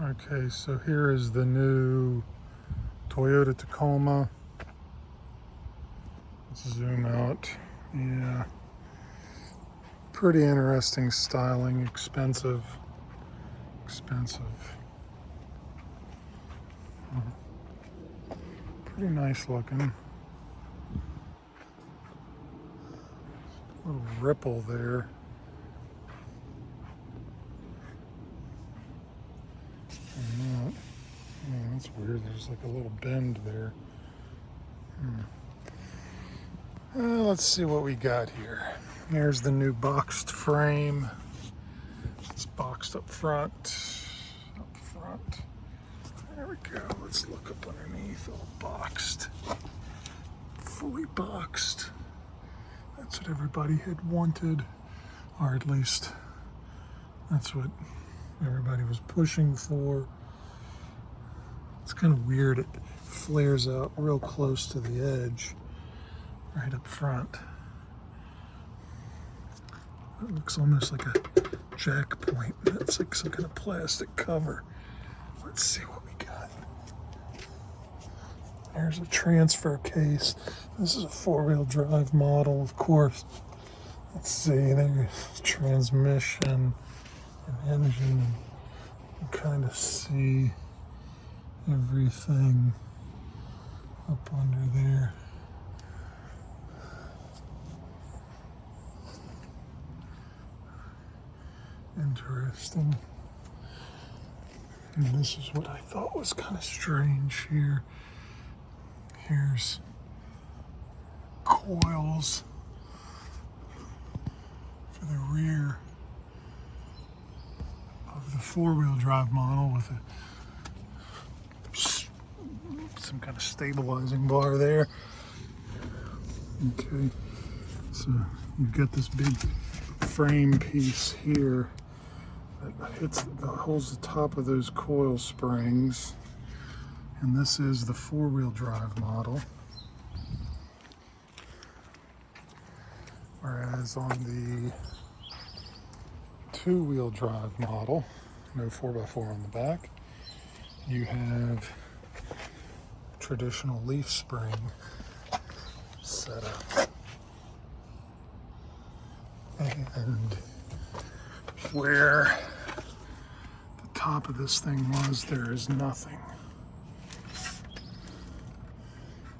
Okay, so here is the new Toyota Tacoma. Let's zoom out. Yeah, pretty interesting styling, expensive. Pretty nice looking. Little ripple there. And that, oh, that's weird. There's like a little bend there. Let's see what we got here. Here's the new boxed frame. It's boxed up front. There we go. Let's look up underneath. All boxed. Fully boxed. That's what everybody had wanted. Or at least that's what everybody was pushing for. It's kind of weird. It flares out real close to the edge, right up front. It looks almost like a jack point. That's like some kind of plastic cover. Let's see what we got. There's a transfer case. This is a four-wheel drive model, of course. Let's see, there's transmission and engine. You kind of see everything up under there. Interesting. And this is what I thought was kind of strange here. Here's coils for the rear of the four-wheel drive model with some kind of stabilizing bar there. Okay, so you've got this big frame piece here that holds the top of those coil springs, and this is the four-wheel drive model. Whereas on the two-wheel drive model, no 4x4 on the back, you have traditional leaf spring setup. And where the top of this thing was, there is nothing.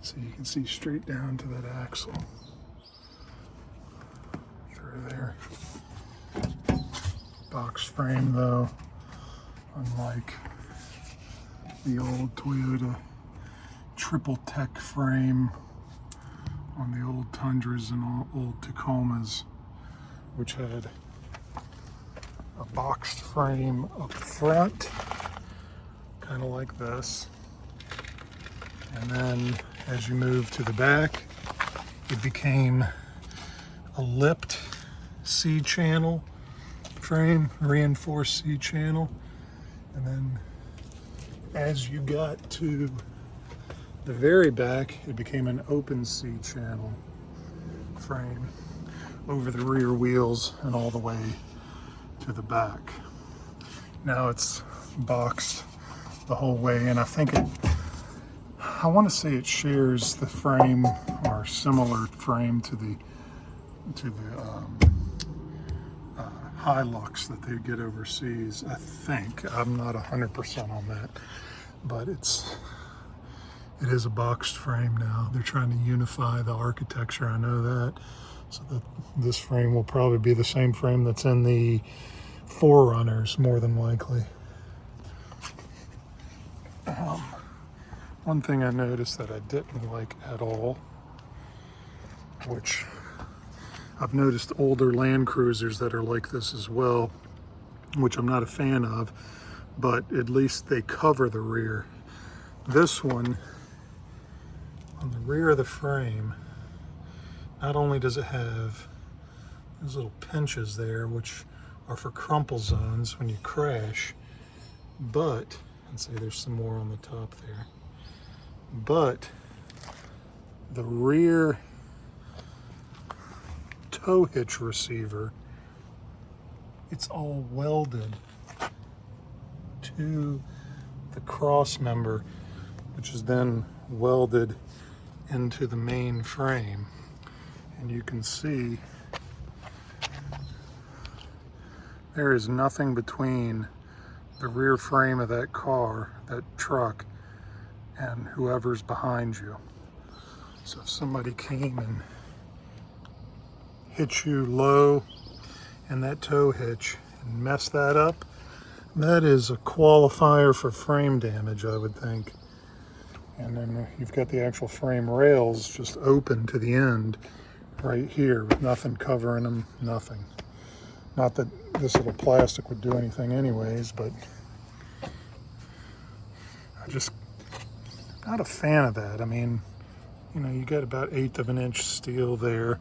So you can see straight down to that axle through there. Box frame though, unlike the old Toyota triple tech frame on the old Tundras and old Tacomas, which had a boxed frame up front, kind of like this. And then as you move to the back, it became a lipped C-channel frame, reinforced C-channel. And then as you got to the very back, it became an open C-channel frame over the rear wheels and all the way to the back. Now it's boxed the whole way, and I want to say it shares the frame or similar frame to the Hilux that they get overseas. I think I'm not 100% on that, but it is a boxed frame now. They're trying to unify the architecture. I know that. So that this frame will probably be the same frame that's in the Forerunners, more than likely. One thing I noticed that I didn't like at all, which I've noticed older Land Cruisers that are like this as well, which I'm not a fan of, but at least they cover the rear. This one, on the rear of the frame, not only does it have those little pinches there, which are for crumple zones when you crash, but, and say there's some more on the top there, but the rear tow hitch receiver, it's all welded to to the cross member, which is then welded into the main frame. And you can see there is nothing between the rear frame of that car, that truck, and whoever's behind you. So if somebody came and hit you low in that tow hitch and messed that up, that is a qualifier for frame damage, I would think. And then you've got the actual frame rails just open to the end right here with nothing covering them, nothing. Not that this little plastic would do anything anyways, but I'm just not a fan of that. I mean, you know, you got about 1/8 of an inch steel there.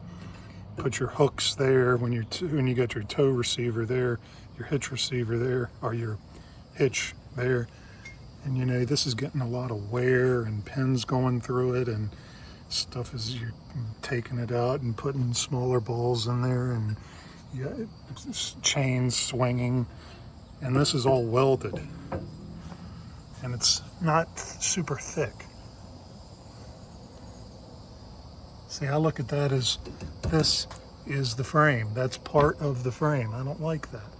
Put your hooks there when you got your tow receiver there, your hitch receiver there, or your hitch there. And you know, this is getting a lot of wear and pins going through it and stuff as you're taking it out and putting smaller balls in there, and you got chains swinging. And this is all welded. And it's not super thick. See, I look at that as this is the frame. That's part of the frame. I don't like that.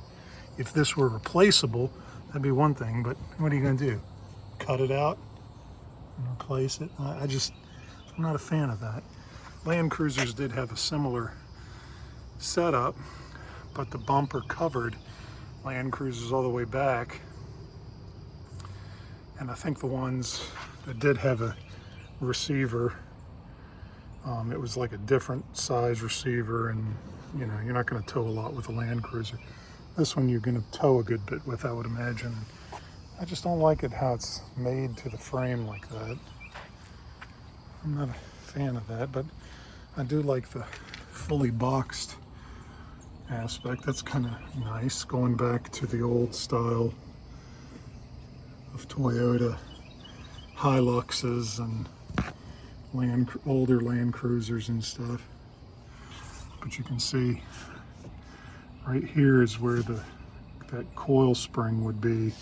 If this were replaceable, that'd be one thing, but what are you gonna do? Cut it out and replace it? I'm not a fan of that. Land Cruisers did have a similar setup, but the bumper covered Land Cruisers all the way back. And I think the ones that did have a receiver, it was like a different size receiver, and you know, you're not going to tow a lot with a Land Cruiser. This one you're going to tow a good bit with, I would imagine. I just don't like it how it's made to the frame like that. I'm not a fan of that, but I do like the fully boxed aspect. That's kind of nice, going back to the old style of Toyota Hiluxes and older Land Cruisers and stuff. But you can see right here is where that coil spring would be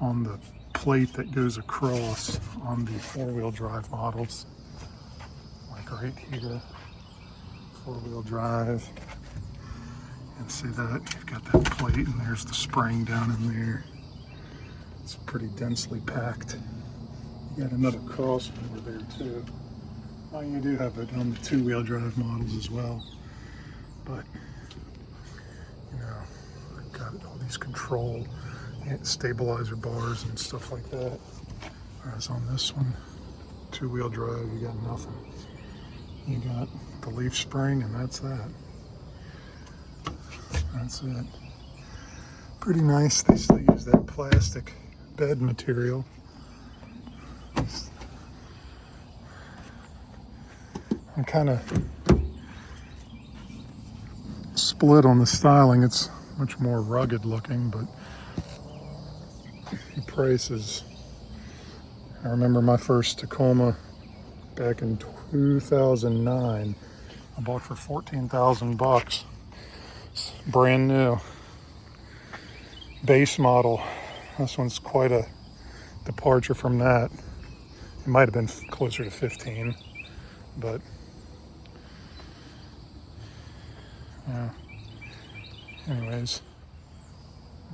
on the plate that goes across on the four-wheel drive models. Like right here, four-wheel drive. And see that? You've got that plate and there's the spring down in there. It's pretty densely packed. You got another cross member there too. Well, you do have it on the two-wheel drive models as well. But, you know, I've got all these control stabilizer bars and stuff like that. Whereas on this one, two-wheel drive, you got nothing. You got the leaf spring, and that's that. That's it. Pretty nice. They still use that plastic bed material. I'm kind of split on the styling. It's much more rugged looking, but the prices. I remember my first Tacoma back in 2009. I bought for $14,000. It's brand new. Base model. This one's quite a departure from that. It might have been closer to 15, but yeah. Anyways,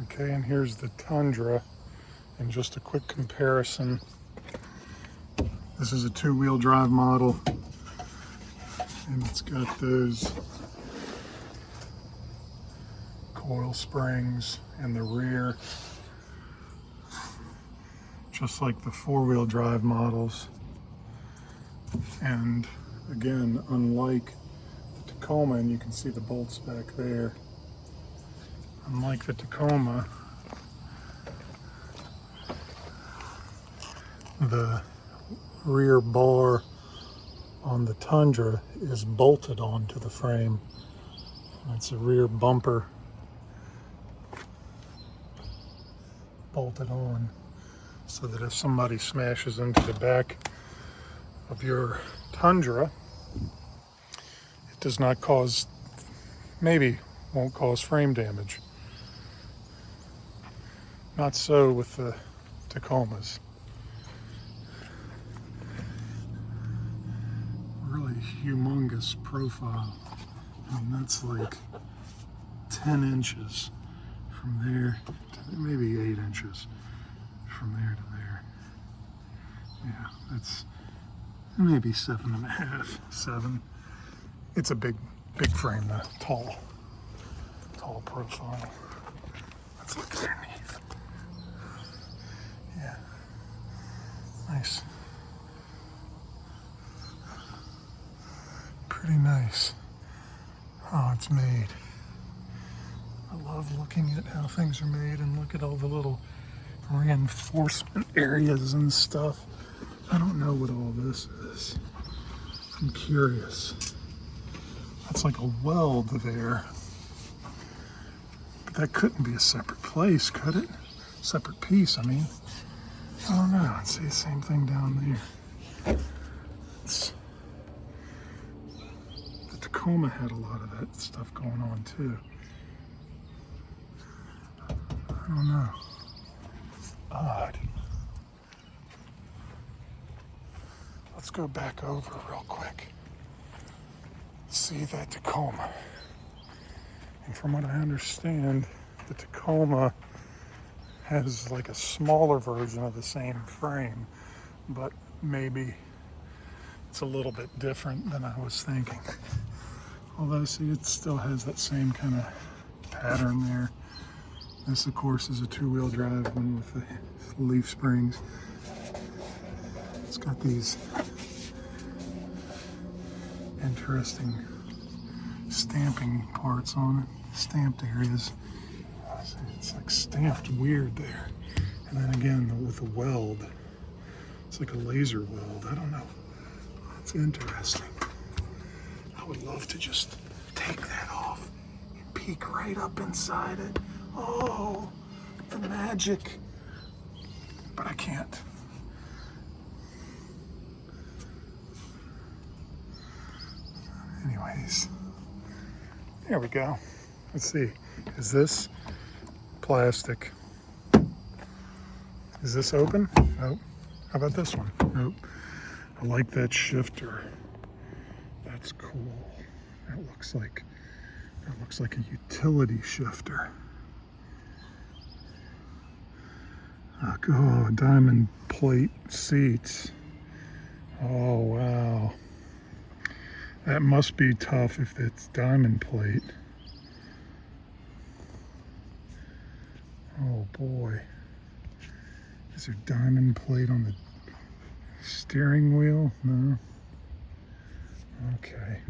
okay, and here's the Tundra. And just a quick comparison. This is a two-wheel drive model, and it's got those coil springs in the rear, just like the four-wheel drive models. And again, unlike the Tacoma, and you can see the bolts back there, unlike the Tacoma, the rear bar on the Tundra is bolted onto the frame. It's a rear bumper bolted on, so that if somebody smashes into the back of your Tundra, it does not cause, maybe won't cause frame damage. Not so with the Tacomas. Really humongous profile. I mean, that's like 10 inches from there to maybe 8 inches from there to there. Yeah, that's maybe 7.5, 7. It's a big frame, the tall profile. Let's look underneath. Yeah, nice. Pretty nice. Oh, it's made. I love looking at how things are made and look at all the little reinforcement areas and stuff. I don't know what all this is. I'm curious. That's like a weld there. But that couldn't be a separate place, could it? Separate piece, I mean. I don't know. See the same thing down there. The Tacoma had a lot of that stuff going on too. I don't know. Odd. Let's go back over real quick. See that Tacoma. And from what I understand, the Tacoma has like a smaller version of the same frame, but maybe it's a little bit different than I was thinking. Although, see, it still has that same kind of pattern there. This, of course, is a two-wheel drive one with the leaf springs. It's got these interesting stamping parts on it, stamped areas. It's like stamped weird there. And then again, with a weld, it's like a laser weld. I don't know. It's interesting. I would love to just take that off and peek right up inside it. Oh, the magic. But I can't. Anyways, there we go. Let's see. Is this plastic? Is this open? Nope. How about this one? Nope. I like that shifter. That's cool. That looks like a utility shifter. Oh, diamond plate seats. Oh, wow. That must be tough if it's diamond plate. Oh boy. Is there diamond plate on the steering wheel? No. Okay.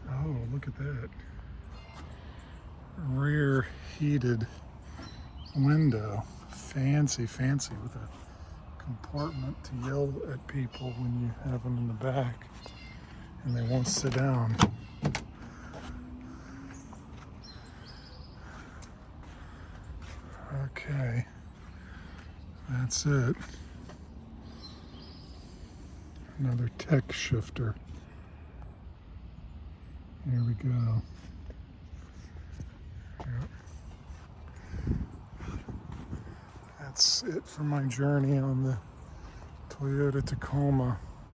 Oh, look at that. Rear heated window. Fancy with a compartment to yell at people when you have them in the back and they won't sit down. Okay, that's it. Another tech shifter. Here we go. Yep. That's it for my journey on the Toyota Tacoma.